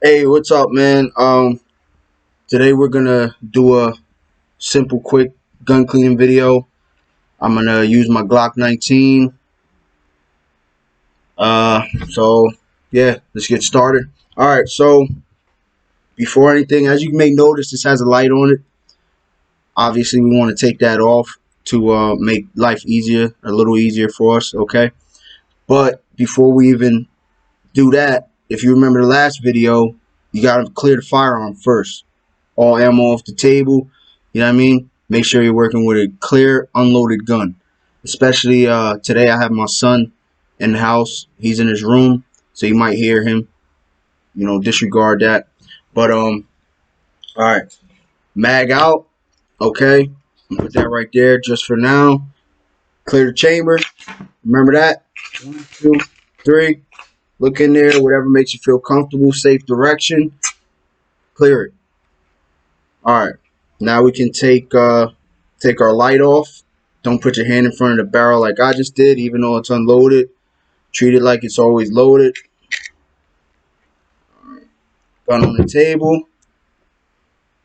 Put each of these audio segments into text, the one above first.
Hey, what's up, man? Today we're gonna do a simple, quick gun cleaning video. I'm gonna use my Glock 19. Uh, so yeah, let's get started. All right. So before anything, as you may notice, this has a light on it. Obviously, we want to take that off to make life easier, a little easier for us. Okay. But before we even do that, if you remember the last video, you gotta clear the firearm first. All ammo off the table. You know what I mean? Make sure you're working with a clear, unloaded gun. Especially today, I have my son in the house. He's in his room, so you might hear him. You know, disregard that. But all right, mag out. Okay, put that right there just for now. Clear the chamber. Remember that. 1, 2, 3. Look in there. Whatever makes you feel comfortable. Safe direction. Clear it. All right. Now we can take our light off. Don't put your hand in front of the barrel like I just did, even though it's unloaded. Treat it like it's always loaded. Gun on the table.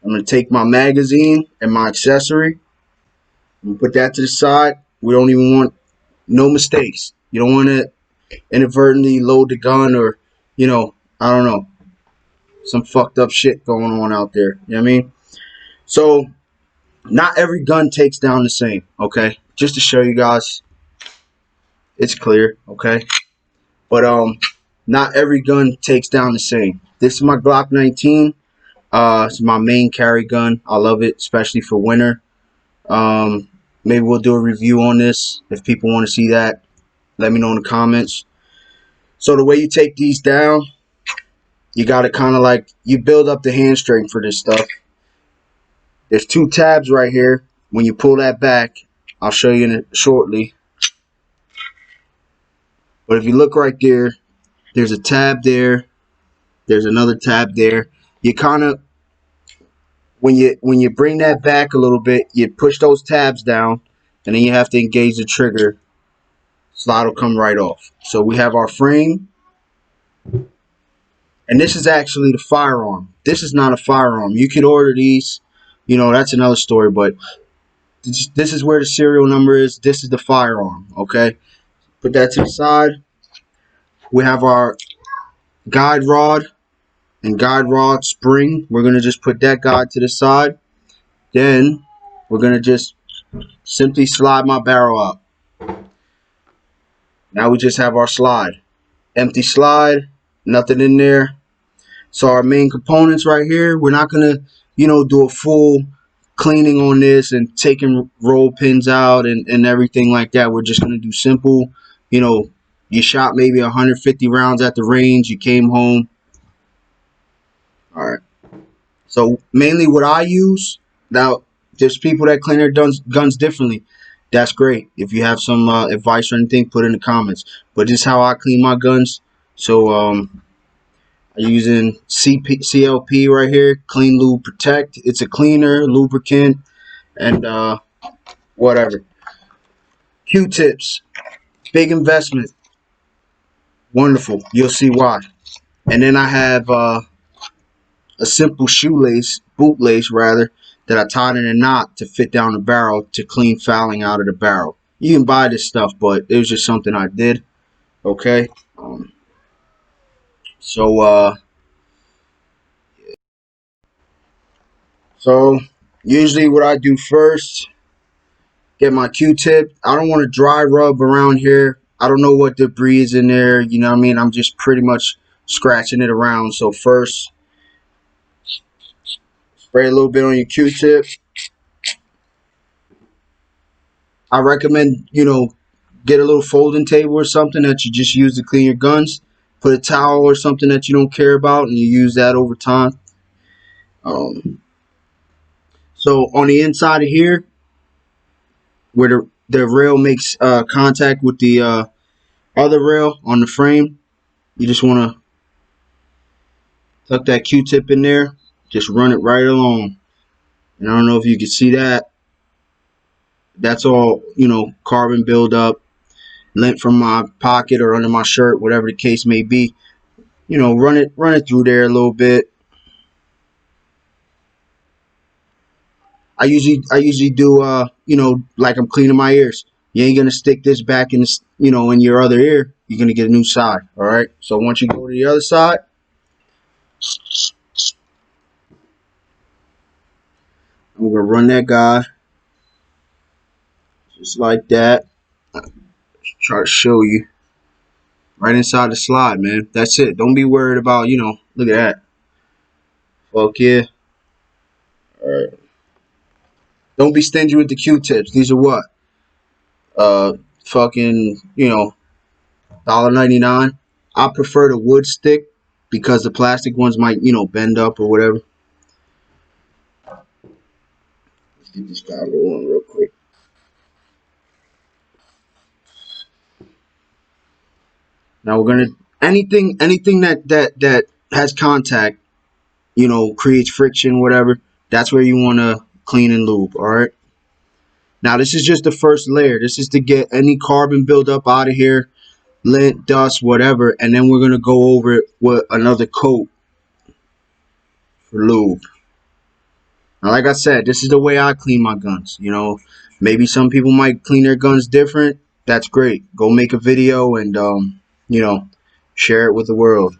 I'm going to take my magazine and my accessory. I'm going to put that to the side. We don't even want no mistakes. You don't want to inadvertently load the gun or, I don't know, some fucked up shit going on out there. You know what I mean? So, not every gun takes down the same, okay? Just to show you guys, it's clear, okay? But not every gun takes down the same. This is my Glock 19. It's my main carry gun. I love it, especially for winter. Maybe we'll do a review on this. If people want to see that, let me know in the comments. So the way you take these down, you got to kind of like, you build up the hand strength for this stuff. There's 2 tabs right here. When you pull that back, I'll show you shortly. But if you look right there, there's a tab there. There's another tab there. You kind of, when you bring that back a little bit, you push those tabs down, and then you have to engage the trigger. Slide will come right off. So we have our frame, and this is actually the firearm. This is not a firearm. You could order these, that's another story, but this is where the serial number is. This is the firearm, okay? Put that to the side. We have our guide rod and guide rod spring. We're going to just put that guide to the side. Then we're going to just simply slide my barrel out. Now we just have our slide. Empty slide, nothing in there. So our main components right here, we're not going to, do a full cleaning on this and taking roll pins out and everything like that. We're just going to do simple, you shot maybe 150 rounds at the range, you came home. All right. So mainly what I use, now there's people that clean their guns differently. That's great. If you have some advice or anything, put it in the comments. But this is how I clean my guns. So I'm using CLP right here, Clean Lube Protect. It's a cleaner, lubricant, and whatever. Q-tips, big investment. Wonderful. You'll see why. And then I have a simple shoelace, bootlace rather, that I tied in a knot to fit down the barrel to clean fouling out of the barrel. You can buy this stuff, but it was just something I did. Okay. So usually what I do first, get my Q-tip. I don't want to dry rub around here. I don't know what debris is in there. You know what I mean? I'm just pretty much scratching it around. So first, spray a little bit on your Q-tip. I recommend, get a little folding table or something that you just use to clean your guns. Put a towel or something that you don't care about, and you use that over time. So on the inside of here, where the rail makes contact with the other rail on the frame, you just want to tuck that Q-tip in there. Just run it right along. And I don't know if you can see that. That's all, carbon buildup, lint from my pocket or under my shirt, whatever the case may be. you know, run it through there a little bit. I usually do you know, like I'm cleaning my ears. You ain't gonna stick this back in this, you know, in your other ear. You're gonna get a new side. All right. So once you go to the other side, I'm gonna run that guy just like that. Try to show you right inside the slide, man. That's it. Don't be worried about, you know. Look at that. Fuck yeah. All right. Don't be stingy with the Q-tips. These are what? Fucking, you know, $1.99. I prefer the wood stick because the plastic ones might, you know, bend up or whatever. Let's get this guy rolling real quick. Now we're gonna anything that has contact, you know, creates friction, whatever. That's where you want to clean and lube. All right. Now this is just the first layer. This is to get any carbon buildup out of here, lint, dust, whatever, and then we're gonna go over it with another coat for lube. Now, like I said, this is the way I clean my guns. You know, maybe some people might clean their guns different. That's great. Go make a video and you know, share it with the world.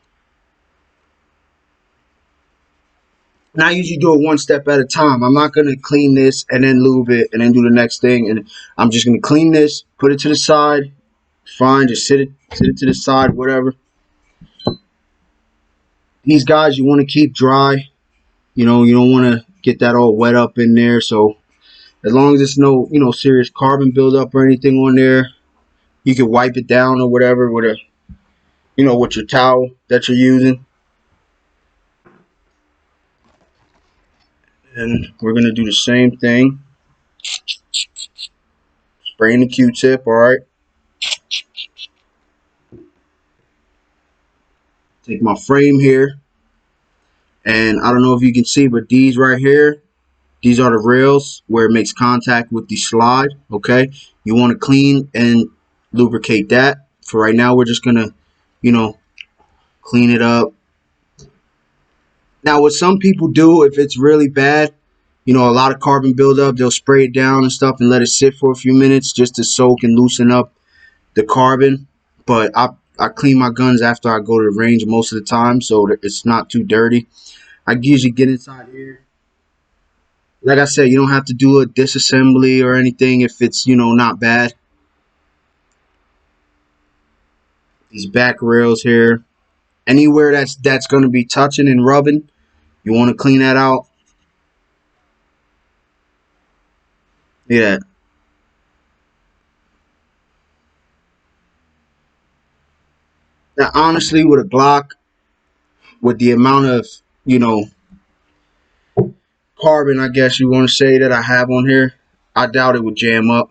And I usually do it one step at a time. I'm not gonna clean this and then lube it and then do the next thing. And I'm just gonna clean this, put it to the side. Fine, just sit it to the side, whatever. These guys you want to keep dry. You know, you don't want to get that all wet up in there. So as long as there's no, you know, serious carbon buildup or anything on there, you can wipe it down or whatever with a, you know, with your towel that you're using. And we're gonna do the same thing. Spraying the Q-tip. All right. Take my frame here, and I don't know if you can see, but these right here, these are the rails where it makes contact with the slide. Okay. You want to clean and lubricate that. For right now, we're just gonna, you know, clean it up. Now, what some people do, if it's really bad, you know, a lot of carbon buildup, they'll spray it down and stuff and let it sit for a few minutes just to soak and loosen up the carbon. But I clean my guns after I go to the range most of the time, so that it's not too dirty. I usually get inside here. Like I said, you don't have to do a disassembly or anything if it's, you know, not bad. These back rails here, anywhere that's going to be touching and rubbing, you want to clean that out. Yeah. Now, honestly, with a Glock, with the amount of, you know, carbon, I guess you want to say, that I have on here, I doubt it would jam up.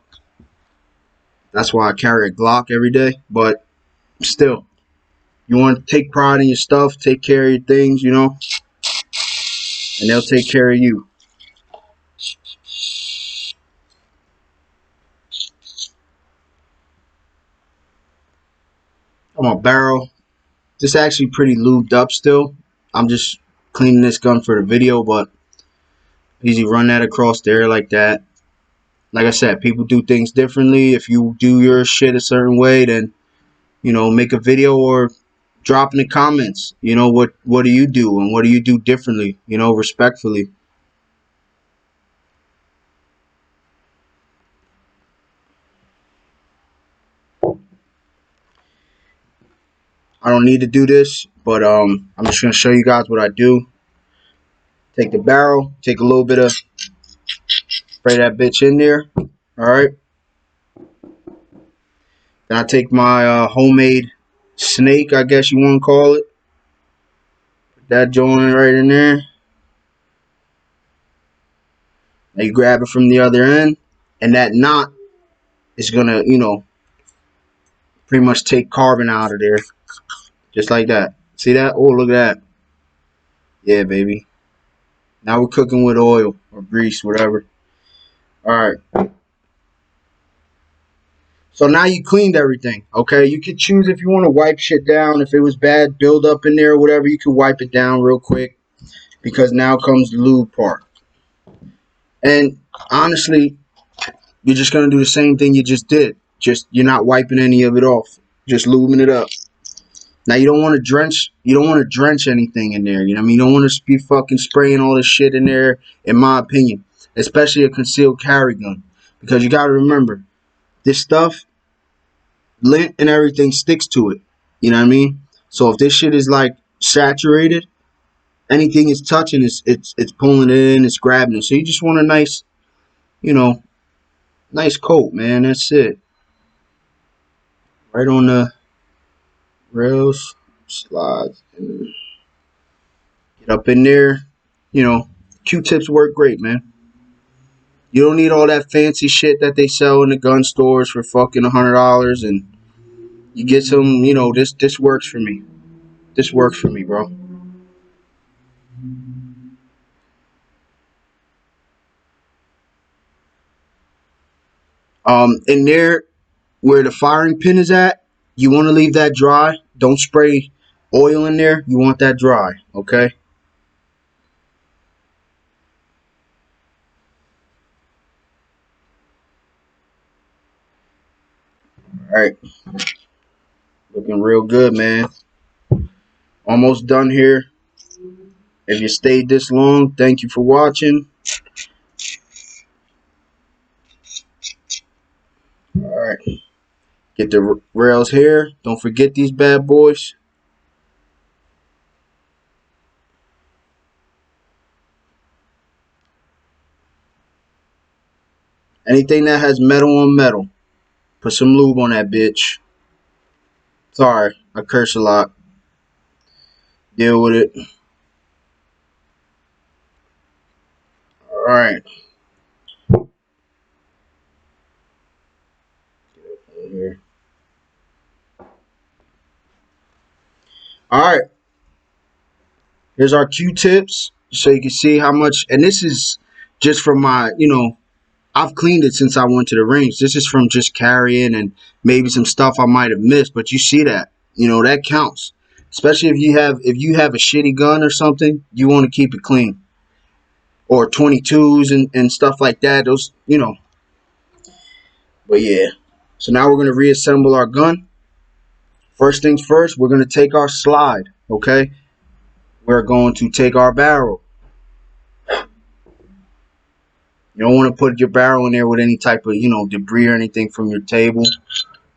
That's why I carry a Glock every day. But still, you want to take pride in your stuff, take care of your things, you know, and they'll take care of you. On my barrel, this is actually pretty lubed up still. I'm just cleaning this gun for the video, but easy run that across there like that. Like I said, people do things differently. If you do your shit a certain way, then, you know, make a video or drop in the comments. You know, what do you do and what do you do differently? You know, respectfully. I don't need to do this, but I'm just gonna show you guys what I do. Take the barrel, take a little bit of, spray that bitch in there. All right. Then I take my homemade snake, I guess you want to call it. Put that joint right in there. Now you grab it from the other end, and that knot is gonna, you know, pretty much take carbon out of there, just like that. See that? Oh, look at that. Yeah, baby. Now we're cooking with oil or grease, whatever. All right. So now you cleaned everything, okay? You could choose if you want to wipe shit down. If it was bad build up in there or whatever, you could wipe it down real quick because now comes the lube part. And honestly, you're just gonna do the same thing you just did. Just you're not wiping any of it off. Just lubing it up. Now you don't want to drench. You don't want to drench anything in there. You know what I mean? You don't want to be fucking spraying all this shit in there. In my opinion, especially a concealed carry gun, because you got to remember this stuff, lint and everything sticks to it. You know what I mean? So if this shit is like saturated, anything it's touching, it's pulling it in, it's grabbing it. So you just want a nice, you know, nice coat, man. That's it. Right on the rails, slides, and get up in there. You know, Q-tips work great, man. You don't need all that fancy shit that they sell in the gun stores for fucking $100, and you get some. You know, this works for me. This works for me, bro. In there where the firing pin is at, you want to leave that dry. Don't spray oil in there. You want that dry, okay? All right, looking real good, man. Almost done here. If you stayed this long, thank you for watching. All right, get the rails here. Don't forget these bad boys. Anything that has metal on metal, put some lube on that bitch. Sorry, I curse a lot. Deal with it. All right. Here. All right. Here's our Q-tips, so you can see how much. And this is just from my, I've cleaned it since I went to the range. This is from just carrying and maybe some stuff I might have missed, but you see that, that counts. Especially if you have a shitty gun or something, you want to keep it clean. Or 22s and stuff like that. Those. But yeah. So now we're gonna reassemble our gun. First things first, we're gonna take our slide. Okay. We're going to take our barrel. You don't want to put your barrel in there with any type of, debris or anything from your table.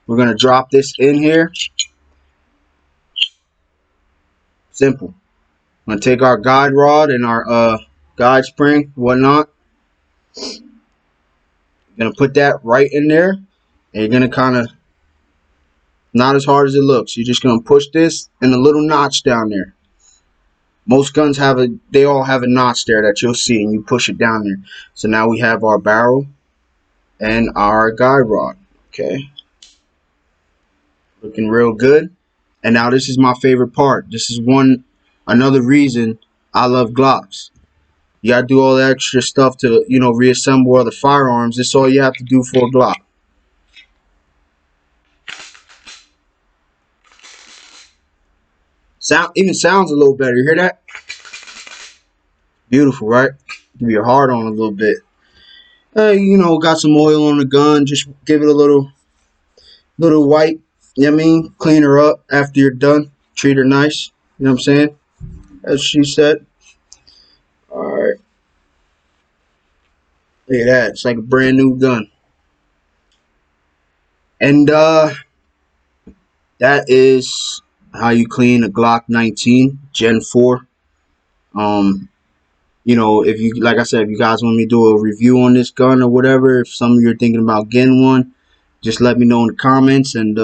We're going to drop this in here. Simple. I'm going to take our guide rod and our guide spring, whatnot. Going to put that right in there. And you're going to kind of, not as hard as it looks. You're just going to push this and a little notch down there. Most guns they all have a notch there that you'll see, and you push it down there. So now we have our barrel and our guide rod. Okay. Looking real good. And now this is my favorite part. This is another reason I love Glocks. You gotta do all the extra stuff to, reassemble other firearms. This is all you have to do for a Glock. Even sounds a little better. You hear that? Beautiful, right? Give your heart on a little bit. Got some oil on the gun. Just give it a little wipe. You know what I mean? Clean her up after you're done. Treat her nice. You know what I'm saying? As she said. Alright. Look at that. It's like a brand new gun. And that is how you clean a Glock 19 Gen 4. If you, like I said, if you guys want me to do a review on this gun or whatever, if some of you are thinking about getting one, just let me know in the comments, and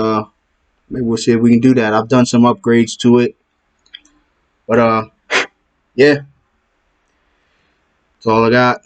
maybe we'll see if we can do that. I've done some upgrades to it, but yeah, that's all I got.